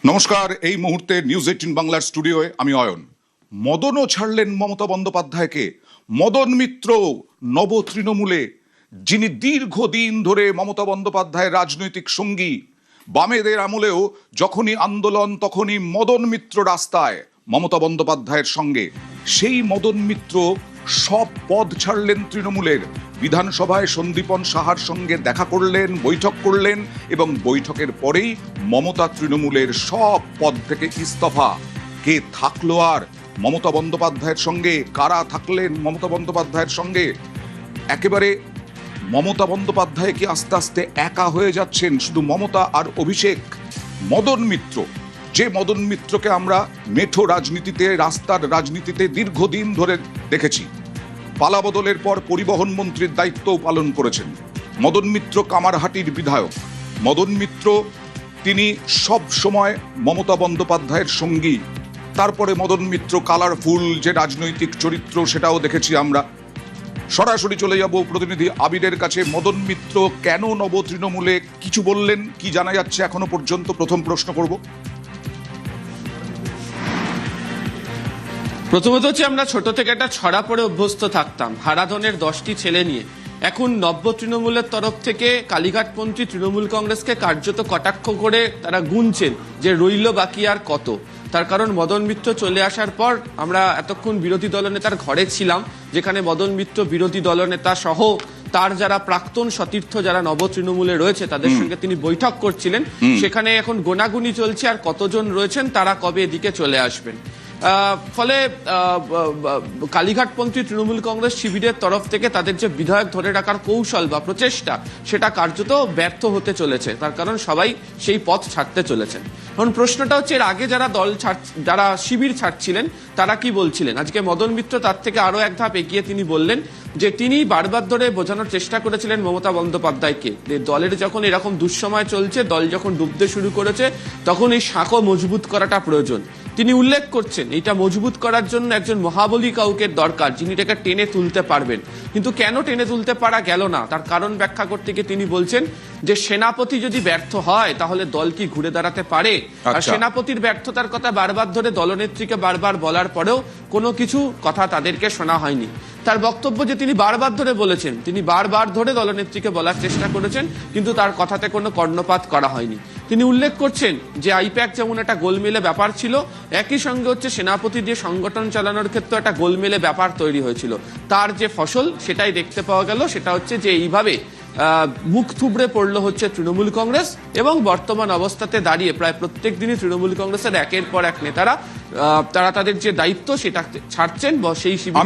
নমস্কার। এই মুহূর্তে নিউজ 18 বাংলার স্টুডিওয়ে আমি অয়ন। মদনও ছাড়লেন মমতা বন্দ্যোপাধ্যায়কে। মদন মিত্র নব তৃণমূলে, যিনি দীর্ঘদিন ধরে মমতা বন্দ্যোপাধ্যায়ের রাজনৈতিক সঙ্গী। বামেদের আমলেও যখনই আন্দোলন তখনই মদন মিত্র রাস্তায় মমতা বন্দ্যোপাধ্যায়ের সঙ্গে। সেই মদন মিত্র সব পদ ছাড়লেন তৃণমূলের। বিধানসভায় সন্দীপন সাহার সঙ্গে দেখা করলেন, বৈঠক করলেন এবং বৈঠকের পরেই মমতা তৃণমূলের সব পদ থেকে ইস্তফা। কে থাকলো আর মমতা বন্দ্যোপাধ্যায়ের সঙ্গে? কারা থাকলেন মমতা বন্দ্যোপাধ্যায়ের সঙ্গে? একেবারে মমতা বন্দ্যোপাধ্যায় কি আস্তে আস্তে একা হয়ে যাচ্ছেন? শুধু মমতা আর অভিষেক। মদন মিত্র, যে মদন মিত্রকে আমরা মেঠো রাজনীতিতে, রাস্তার রাজনীতিতে দীর্ঘদিন ধরে দেখেছি, পালাবদলের পর পরিবহন মন্ত্রীর দায়িত্বও পালন করেছেন। মদন মিত্র কামারহাটির বিধায়ক। মদন মিত্র তিনি সব সময় মমতা বন্দ্যোপাধ্যায়ের সঙ্গী। তারপরে মদন মিত্র কালারফুল যে রাজনৈতিক চরিত্র, সেটাও দেখেছি আমরা। সরাসরি চলে যাব প্রতিনিধি আবিরের কাছে। মদন মিত্র কেন নব তৃণমূলে কিছু বললেন, কি জানা যাচ্ছে এখনো পর্যন্ত? প্রথম প্রশ্ন করব। প্রথমত হচ্ছে, আমরা ছোট থেকে একটা ছড়া পড়ে অভ্যস্ত থাকতাম হারাধনের 10টি ছেলে নিয়ে। এখন নব্য তৃণমূলের তরফ থেকে কালীঘাটপন্থী তৃণমূল কংগ্রেসকে কার্যত কটাক্ষ করে তারা গুনছেন যে রইল বাকি আর কত। তার কারণ মদন মিত্র চলে আসার পর আমরা এতক্ষণ বিরোধী দলনেতার ঘরে ছিলাম, যেখানে মদন মিত্র বিরোধী দলনেতা সহ তার যারা প্রাক্তন সতীর্থ যারা নব তৃণমূলে রয়েছে তাদের সঙ্গে তিনি বৈঠক করছিলেন। সেখানে এখন গোনাগুনি চলছে আর কতজন রয়েছেন, তারা কবে এদিকে চলে আসবেন। ফলে কালীঘাটপন্থী তৃণমূল কংগ্রেস শিবিরের তরফ থেকে তাদের যে বিধায়ক ধরে রাখার কৌশল বা প্রচেষ্টা, সেটা কার্যত ব্যর্থ হতে চলেছে। তার কারণ সবাই সেই পথ ছাড়তে চলেছেন। এখন প্রশ্নটা হচ্ছে, এর আগে যারা শিবির ছাড়ছিলেন তারা কি বলছিলেন? আজকে মদন মিত্র তার থেকে আরো এক ধাপ এগিয়ে তিনি বললেন যে তিনি বারবার ধরে বোঝানোর চেষ্টা করেছিলেন মমতা বন্দ্যোপাধ্যায়কে যে দলের যখন এরকম দুঃসময় চলছে, দল যখন ডুবতে শুরু করেছে, তখন এই সাঁকো মজবুত করাটা প্রয়োজন। তিনি উল্লেখ করছেন এটা মজবুত করার জন্য একজন মহাবলী কাউকে দরকার, যিনি এটাকে টেনে তুলতে পারবেন। কিন্তু কেন টেনে তুলতে পারা গেল না, তার কারণ ব্যাখ্যা করতে গিয়ে তিনি বলছেন যে সেনাপতি যদি ব্যর্থ হয় তাহলে দল কি ঘুরে দাঁড়াতে পারে? আর সেনাপতির ব্যর্থতার কথা বারবার ধরে দলনেত্রীকে বারবার বলার পরেও কোনো কিছু কথা তাদেরকে শোনা হয়নি। তার বক্তব্য যে তিনি বারবার ধরে বলেছেন, তিনি বারবার ধরে দলনেত্রীকে বলার চেষ্টা করেছেন, কিন্তু তার কথাতে কোনো কর্ণপাত করা হয়নি। তিনি উল্লেখ করছেন যে আইপ্যাক যেমন একটা গোলমেলে ব্যাপার ছিল, একই সঙ্গে হচ্ছে সেনাপতি দিয়ে সংগঠন চালানোর ক্ষেত্রে একটা গোলমেলে ব্যাপার তৈরি হয়েছিল। তার যে ফসল সেটাই দেখতে পাওয়া গেল, সেটা হচ্ছে যে এইভাবে মুখ থুবড়ে পড়লো হচ্ছে তৃণমূল কংগ্রেস। এবং বর্তমান অবস্থাতে দাঁড়িয়ে প্রায় প্রত্যেক দিনই তৃণমূল কংগ্রেসের একের পর এক নেতারা তারা তাদের যে দায়িত্ব সেটা ছাড়ছেন। সেই শিবির